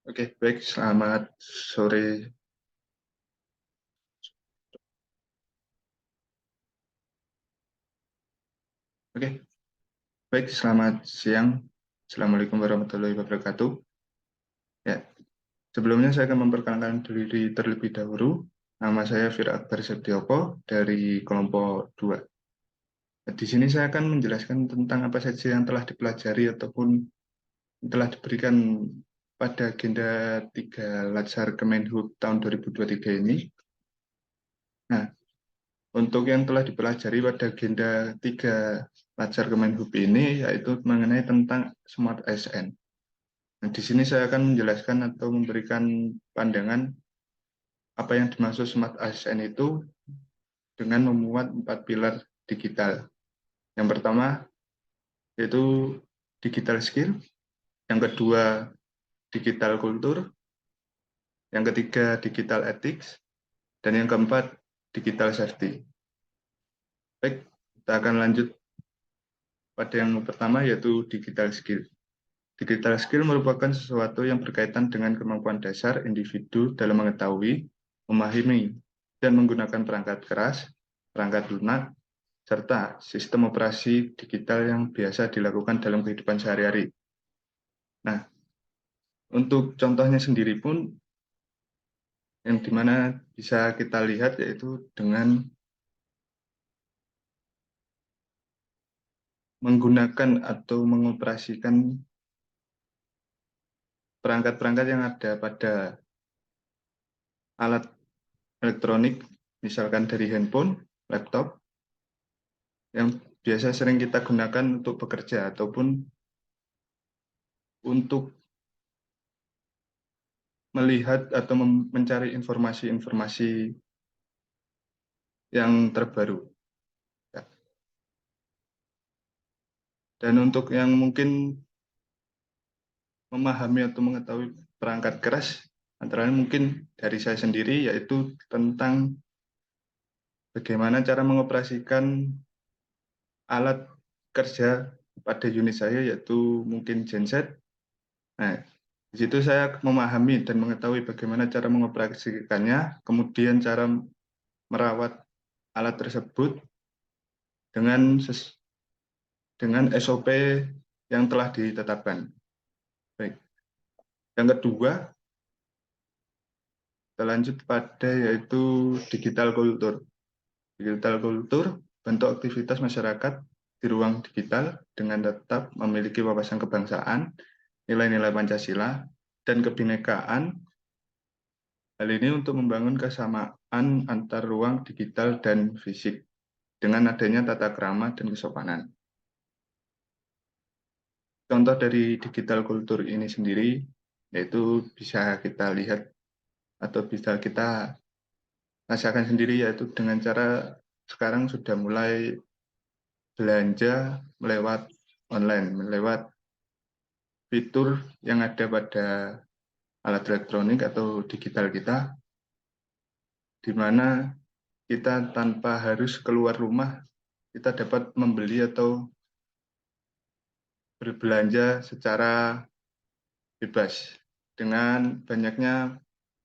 Oke, baik. Selamat sore. Oke, baik. Selamat siang. Assalamualaikum warahmatullahi wabarakatuh. Ya, sebelumnya saya akan memperkenalkan diri terlebih dahulu. Nama saya Fira Akbar Setioko dari kelompok 2. Di sini saya akan menjelaskan tentang apa saja yang telah dipelajari ataupun telah diberikan pada agenda 3 Latsar Kemenhub tahun 2023 ini. Nah, untuk yang telah dipelajari pada agenda 3 Latsar Kemenhub ini yaitu mengenai tentang Smart ASN. Nah, di sini saya akan menjelaskan atau memberikan pandangan apa yang dimaksud Smart ASN itu dengan memuat 4 pilar digital. Yang pertama yaitu digital skill, yang kedua digital kultur, yang ketiga digital ethics, dan yang keempat digital safety. Baik, kita akan lanjut pada yang pertama yaitu digital skill. Digital skill merupakan sesuatu yang berkaitan dengan kemampuan dasar individu dalam mengetahui, memahami, dan menggunakan perangkat keras, perangkat lunak, serta sistem operasi digital yang biasa dilakukan dalam kehidupan sehari-hari. Nah, untuk contohnya sendiri pun, yang dimana bisa kita lihat yaitu dengan menggunakan atau mengoperasikan perangkat-perangkat yang ada pada alat elektronik, misalkan dari handphone, laptop, yang biasa sering kita gunakan untuk bekerja ataupun untuk melihat atau mencari informasi-informasi yang terbaru. Dan untuk yang mungkin memahami atau mengetahui perangkat keras, antara lain mungkin dari saya sendiri, yaitu tentang bagaimana cara mengoperasikan alat kerja pada unit saya, yaitu mungkin genset. Nah, di situ saya memahami dan mengetahui bagaimana cara mengoperasikannya, kemudian cara merawat alat tersebut dengan SOP yang telah ditetapkan. Baik. Yang kedua, kita lanjut pada yaitu digital kultur. Digital kultur, bentuk aktivitas masyarakat di ruang digital dengan tetap memiliki wawasan kebangsaan, nilai-nilai Pancasila, dan kebinekaan. Hal ini untuk membangun kesamaan antar ruang digital dan fisik dengan adanya tata krama dan kesopanan. Contoh dari digital kultur ini sendiri, yaitu bisa kita lihat atau bisa kita rasakan sendiri, yaitu dengan cara sekarang sudah mulai belanja melewat online, melewat fitur yang ada pada alat elektronik atau digital kita, di mana kita tanpa harus keluar rumah, kita dapat membeli atau berbelanja secara bebas dengan banyaknya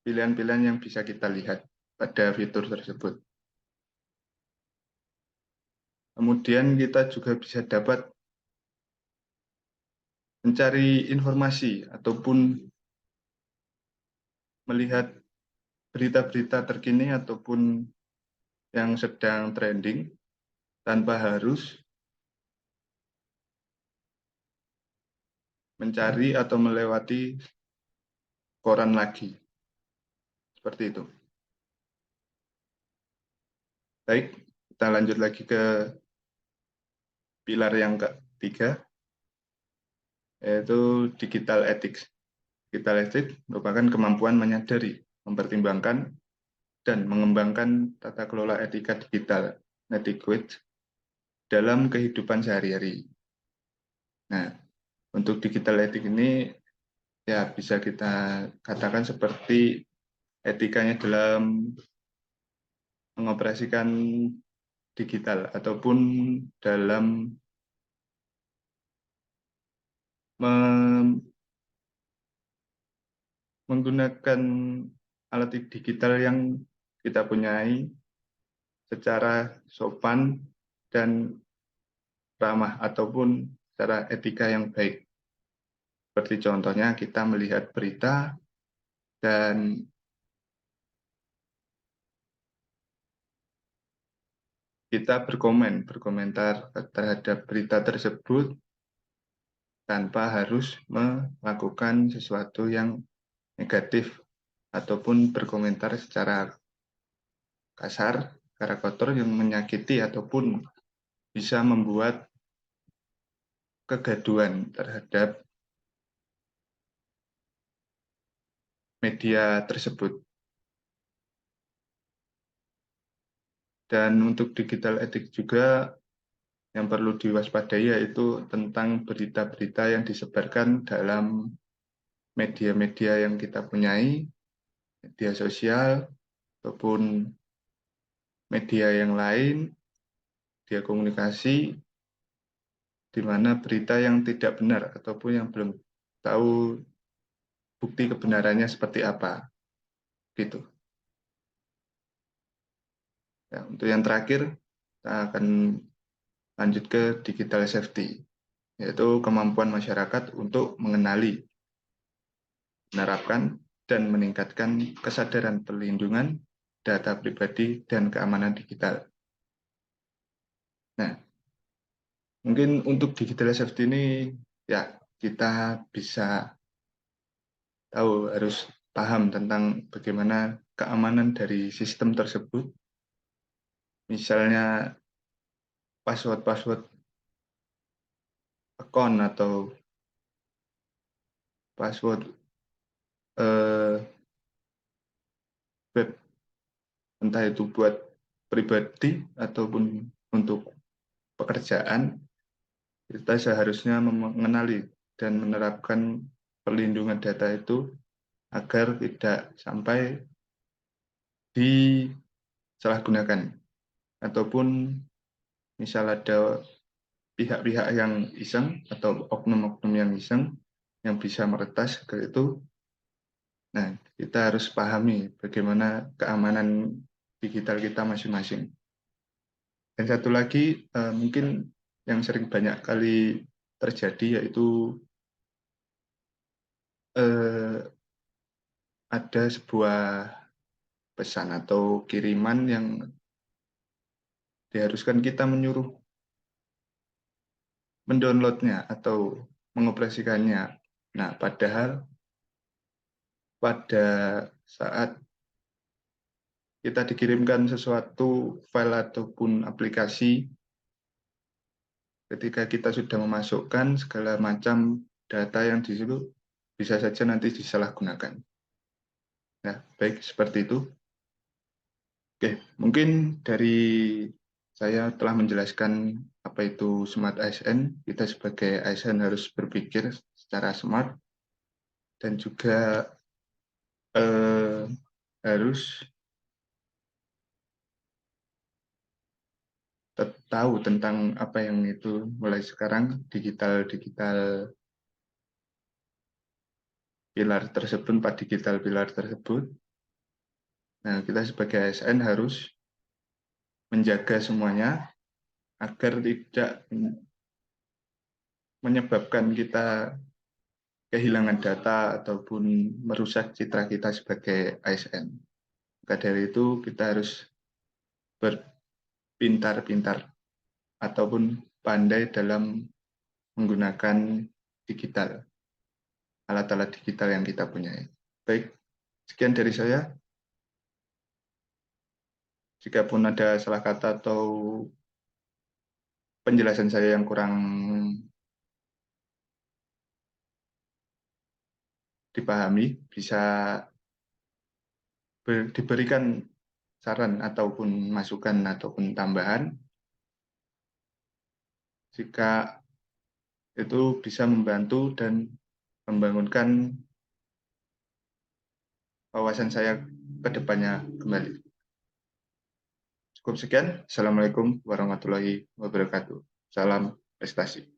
pilihan-pilihan yang bisa kita lihat pada fitur tersebut. Kemudian kita juga bisa dapat mencari informasi ataupun melihat berita-berita terkini ataupun yang sedang trending tanpa harus mencari atau melewati koran lagi. Seperti itu. Baik, kita lanjut lagi ke pilar yang ketiga, yaitu digital ethics. Digital ethics merupakan kemampuan menyadari, mempertimbangkan, dan mengembangkan tata kelola etika digital, etiquette, dalam kehidupan sehari-hari. Nah, untuk digital ethics ini ya bisa kita katakan seperti etikanya dalam mengoperasikan digital ataupun dalam menggunakan alat digital yang kita punyai secara sopan dan ramah ataupun secara etika yang baik. Seperti contohnya kita melihat berita dan kita berkomentar terhadap berita tersebut tanpa harus melakukan sesuatu yang negatif ataupun berkomentar secara kasar, secara kotor yang menyakiti ataupun bisa membuat kegaduhan terhadap media tersebut. Dan untuk digital ethics juga yang perlu diwaspadai yaitu tentang berita-berita yang disebarkan dalam media-media yang kita punyai, media sosial, ataupun media yang lain, media komunikasi, di mana berita yang tidak benar ataupun yang belum tahu bukti kebenarannya seperti apa. Gitu. Ya, untuk yang terakhir, kita akan lanjut ke digital safety, yaitu kemampuan masyarakat untuk mengenali, menerapkan, dan meningkatkan kesadaran perlindungan data pribadi dan keamanan digital. Nah, mungkin untuk digital safety ini, ya kita bisa tahu, harus paham tentang bagaimana keamanan dari sistem tersebut. Misalnya password-password akun atau password web, entah itu buat pribadi ataupun untuk pekerjaan, kita seharusnya mengenali dan menerapkan perlindungan data itu agar tidak sampai disalahgunakan ataupun misal ada pihak-pihak yang iseng atau oknum-oknum yang iseng yang bisa meretas ke itu. Nah, kita harus pahami bagaimana keamanan digital kita masing-masing. Dan satu lagi, mungkin yang sering banyak kali terjadi yaitu ada sebuah pesan atau kiriman yang diharuskan kita menyuruh mendownloadnya atau mengoperasikannya. Nah, padahal pada saat kita dikirimkan sesuatu file ataupun aplikasi, ketika kita sudah memasukkan segala macam data yang di situ, bisa saja nanti disalahgunakan. Nah, baik seperti itu. Oke, mungkin dari saya telah menjelaskan apa itu Smart ASN. Kita sebagai ASN harus berpikir secara smart dan juga harus tahu tentang apa yang itu mulai sekarang digital pilar tersebut, 4 digital pilar tersebut. Nah, kita sebagai ASN harus menjaga semuanya agar tidak menyebabkan kita kehilangan data ataupun merusak citra kita sebagai ASN. Maka dari itu kita harus berpintar-pintar ataupun pandai dalam menggunakan digital, alat-alat digital yang kita punyai. Baik, sekian dari saya. Jika pun ada salah kata atau penjelasan saya yang kurang dipahami, bisa diberikan saran ataupun masukan ataupun tambahan. Jika itu bisa membantu dan membangunkan wawasan saya ke depannya kembali. Cukup sekian. Assalamualaikum warahmatullahi wabarakatuh. Salam prestasi.